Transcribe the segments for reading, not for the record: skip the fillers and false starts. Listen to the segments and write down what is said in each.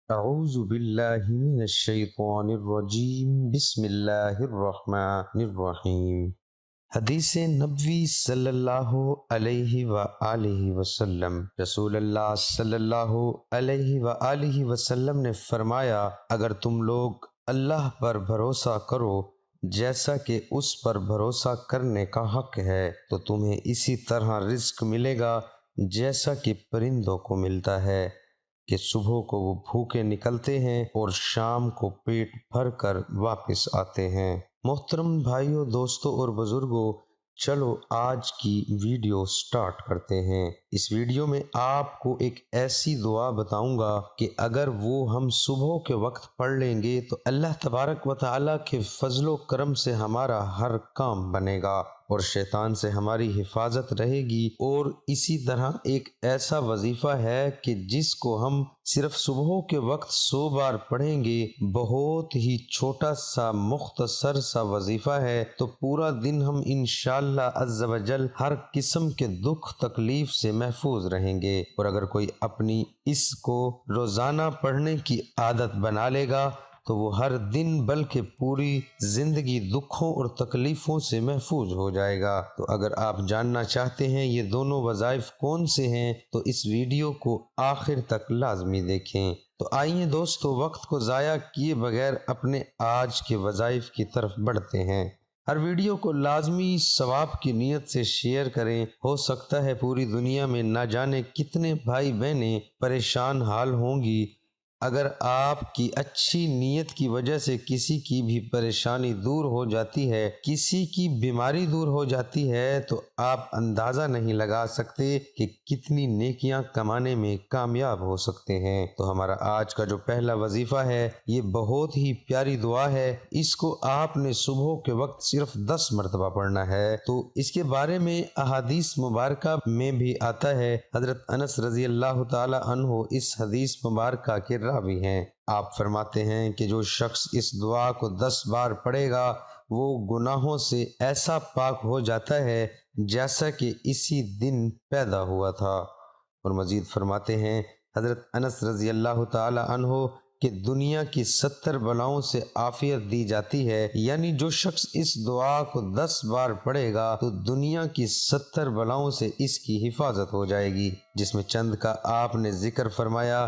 اعوذ باللہ من الشیطان الرجیم بسم اللہ الرحمن الرحیم۔ حدیث نبوی صلی اللہ علیہ وآلہ وسلم، رسول اللہ صلی اللہ علیہ وآلہ وسلم نے فرمایا، اگر تم لوگ اللہ پر بھروسہ کرو جیسا کہ اس پر بھروسہ کرنے کا حق ہے تو تمہیں اسی طرح رزق ملے گا جیسا کہ پرندوں کو ملتا ہے کہ صبح کو وہ بھوکے نکلتے ہیں اور شام کو پیٹ بھر کر واپس آتے ہیں۔ محترم بھائیوں، دوستوں اور بزرگوں، چلو آج کی ویڈیو سٹارٹ کرتے ہیں۔ اس ویڈیو میں آپ کو ایک ایسی دعا بتاؤں گا کہ اگر وہ ہم صبح کے وقت پڑھ لیں گے تو اللہ تبارک و تعالیٰ کے فضل و کرم سے ہمارا ہر کام بنے گا اور شیطان سے ہماری حفاظت رہے گی۔ اور اسی طرح ایک ایسا وظیفہ ہے کہ جس کو ہم صرف صبح کے وقت 100 بار پڑھیں گے، بہت ہی چھوٹا سا مختصر سا وظیفہ ہے، تو پورا دن ہم انشاءاللہ عز و جل ہر قسم کے دکھ تکلیف سے محفوظ رہیں گے۔ اور اگر کوئی اپنی اس کو روزانہ پڑھنے کی عادت بنا لے گا تو وہ ہر دن بلکہ پوری زندگی دکھوں اور تکلیفوں سے محفوظ ہو جائے گا۔ تو اگر آپ جاننا چاہتے ہیں یہ دونوں وظائف کون سے ہیں تو اس ویڈیو کو آخر تک لازمی دیکھیں۔ تو آئیے دوستو، وقت کو ضائع کیے بغیر اپنے آج کے وظائف کی طرف بڑھتے ہیں۔ ہر ویڈیو کو لازمی ثواب کی نیت سے شیئر کریں، ہو سکتا ہے پوری دنیا میں نہ جانے کتنے بھائی بہنیں پریشان حال ہوں گی۔ اگر آپ کی اچھی نیت کی وجہ سے کسی کی بھی پریشانی دور ہو جاتی ہے، کسی کی بیماری دور ہو جاتی ہے، تو آپ اندازہ نہیں لگا سکتے کہ کتنی نیکیاں کمانے میں کامیاب ہو سکتے ہیں۔ تو ہمارا آج کا جو پہلا وظیفہ ہے یہ بہت ہی پیاری دعا ہے، اس کو آپ نے صبح کے وقت صرف 10 مرتبہ پڑھنا ہے۔ تو اس کے بارے میں احادیث مبارکہ میں بھی آتا ہے، حضرت انس رضی اللہ تعالی عنہ اس حدیث مبارکہ کے راوی ہیں۔ آپ فرماتے ہیں کہ جو شخص اس دعا کو 10 بار پڑھے گا وہ گناہوں سے ایسا پاک ہو جاتا ہے جیسا کہ اسی دن پیدا ہوا تھا۔ اور مزید فرماتے ہیں حضرت انس رضی اللہ تعالی عنہ کہ دنیا کی 70 بلاؤں سے عافیت دی جاتی ہے، یعنی جو شخص اس دعا کو 10 بار پڑھے گا تو دنیا کی 70 بلاؤں سے اس کی حفاظت ہو جائے گی، جس میں چند کا آپ نے ذکر فرمایا: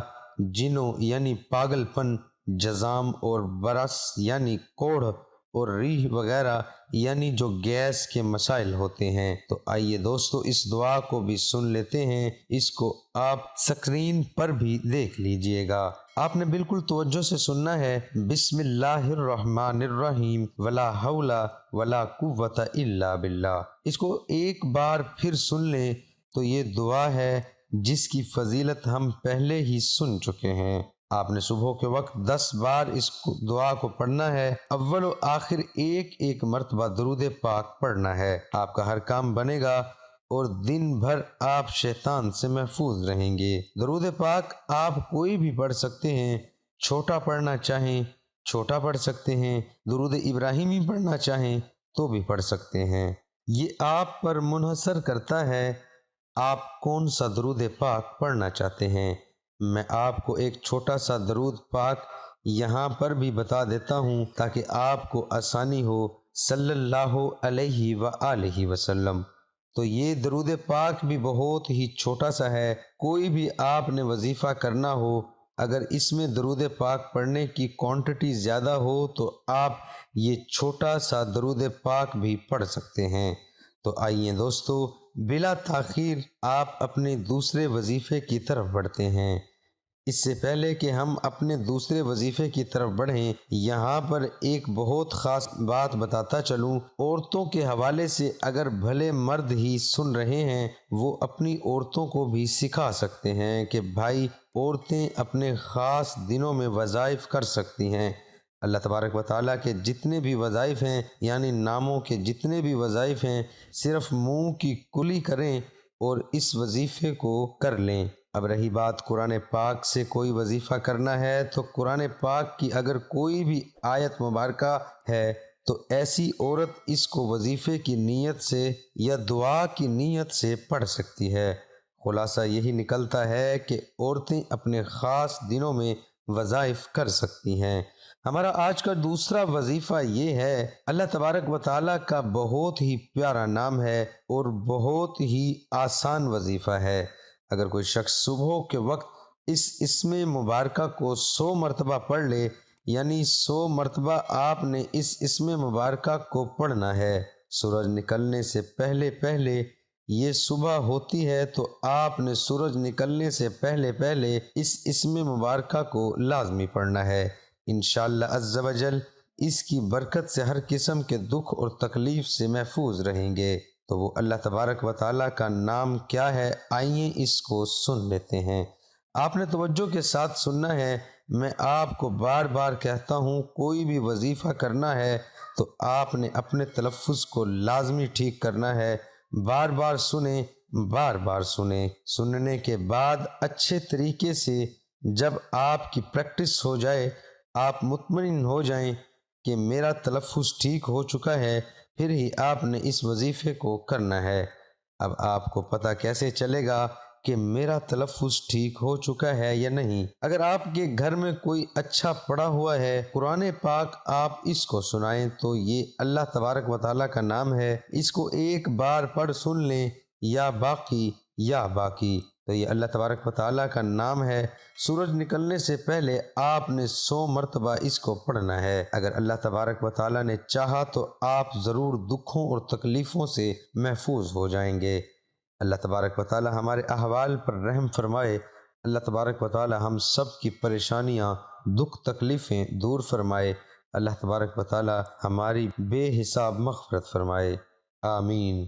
جنوں یعنی پاگل پن، جزام اور برس یعنی کوڑھ، اور ریح وغیرہ یعنی جو گیس کے مسائل ہوتے ہیں۔ تو آئیے دوستو اس دعا کو بھی سن لیتے ہیں، اس کو آپ سکرین پر بھی دیکھ لیجئے گا۔ آپ نے بالکل توجہ سے سننا ہے۔ بسم اللہ الرحمن الرحیم، ولا حول ولا قوت الا باللہ۔ اس کو ایک بار پھر سن لیں تو یہ دعا ہے جس کی فضیلت ہم پہلے ہی سن چکے ہیں۔ آپ نے صبح کے وقت 10 بار اس دعا کو پڑھنا ہے، اول و آخر ایک ایک مرتبہ درود پاک پڑھنا ہے۔ آپ کا ہر کام بنے گا اور دن بھر آپ شیطان سے محفوظ رہیں گے۔ درود پاک آپ کوئی بھی پڑھ سکتے ہیں، چھوٹا پڑھنا چاہیں چھوٹا پڑھ سکتے ہیں، درود ابراہیمی پڑھنا چاہیں تو بھی پڑھ سکتے ہیں۔ یہ آپ پر منحصر کرتا ہے آپ کون سا درود پاک پڑھنا چاہتے ہیں۔ میں آپ کو ایک چھوٹا سا درود پاک یہاں پر بھی بتا دیتا ہوں تاکہ آپ کو آسانی ہو۔ صلی اللہ علیہ وآلہ وسلم۔ تو یہ درود پاک بھی بہت ہی چھوٹا سا ہے، کوئی بھی آپ نے وظیفہ کرنا ہو، اگر اس میں درود پاک پڑھنے کی کوانٹٹی زیادہ ہو تو آپ یہ چھوٹا سا درود پاک بھی پڑھ سکتے ہیں۔ تو آئیے دوستو بلا تاخیر آپ اپنے دوسرے وظیفے کی طرف بڑھتے ہیں۔ اس سے پہلے کہ ہم اپنے دوسرے وظیفے کی طرف بڑھیں، یہاں پر ایک بہت خاص بات بتاتا چلوں۔ عورتوں کے حوالے سے اگر بھلے مرد ہی سن رہے ہیں، وہ اپنی عورتوں کو بھی سکھا سکتے ہیں کہ بھائی عورتیں اپنے خاص دنوں میں وظائف کر سکتی ہیں۔ اللہ تبارک و تعالیٰ کے جتنے بھی وظائف ہیں، یعنی ناموں کے جتنے بھی وظائف ہیں، صرف منہ کی کلی کریں اور اس وظیفے کو کر لیں۔ اب رہی بات قرآن پاک سے کوئی وظیفہ کرنا ہے تو قرآن پاک کی اگر کوئی بھی آیت مبارکہ ہے تو ایسی عورت اس کو وظیفے کی نیت سے یا دعا کی نیت سے پڑھ سکتی ہے۔ خلاصہ یہی نکلتا ہے کہ عورتیں اپنے خاص دنوں میں وظائف کر سکتی ہیں۔ ہمارا آج کا دوسرا وظیفہ یہ ہے، اللہ تبارک و تعالیٰ کا بہت ہی پیارا نام ہے اور بہت ہی آسان وظیفہ ہے۔ اگر کوئی شخص صبح کے وقت اس اسم مبارکہ کو 100 مرتبہ پڑھ لے، یعنی 100 مرتبہ آپ نے اس اسم مبارکہ کو پڑھنا ہے۔ سورج نکلنے سے پہلے پہلے یہ صبح ہوتی ہے تو آپ نے سورج نکلنے سے پہلے پہلے اس اسم مبارکہ کو لازمی پڑھنا ہے۔ انشاءاللہ عز و جل اس کی برکت سے ہر قسم کے دکھ اور تکلیف سے محفوظ رہیں گے۔ تو وہ اللہ تبارک و تعالیٰ کا نام کیا ہے، آئیے اس کو سن لیتے ہیں۔ آپ نے توجہ کے ساتھ سننا ہے۔ میں آپ کو بار بار کہتا ہوں، کوئی بھی وظیفہ کرنا ہے تو آپ نے اپنے تلفظ کو لازمی ٹھیک کرنا ہے۔ بار بار سنیں، بار بار سنیں۔ سننے کے بعد اچھے طریقے سے جب آپ کی پریکٹس ہو جائے، آپ مطمئن ہو جائیں کہ میرا تلفظ ٹھیک ہو چکا ہے، پھر ہی آپ نے اس وظیفے کو کرنا ہے۔ اب آپ کو پتہ کیسے چلے گا کہ میرا تلفظ ٹھیک ہو چکا ہے یا نہیں؟ اگر آپ کے گھر میں کوئی اچھا پڑھا ہوا ہے قرآن پاک، آپ اس کو سنائیں تو یہ اللہ تبارک و تعالیٰ کا نام ہے۔ اس کو ایک بار پڑھ سن لیں، یا باقی یا باقی، تو یہ اللہ تبارک و تعالیٰ کا نام ہے۔ سورج نکلنے سے پہلے آپ نے 100 مرتبہ اس کو پڑھنا ہے۔ اگر اللہ تبارک و تعالیٰ نے چاہا تو آپ ضرور دکھوں اور تکلیفوں سے محفوظ ہو جائیں گے۔ اللہ تبارک و تعالیٰ ہمارے احوال پر رحم فرمائے۔ اللہ تبارک و تعالیٰ ہم سب کی پریشانیاں، دکھ، تکلیفیں دور فرمائے۔ اللہ تبارک و تعالیٰ ہماری بے حساب مغفرت فرمائے۔ آمین۔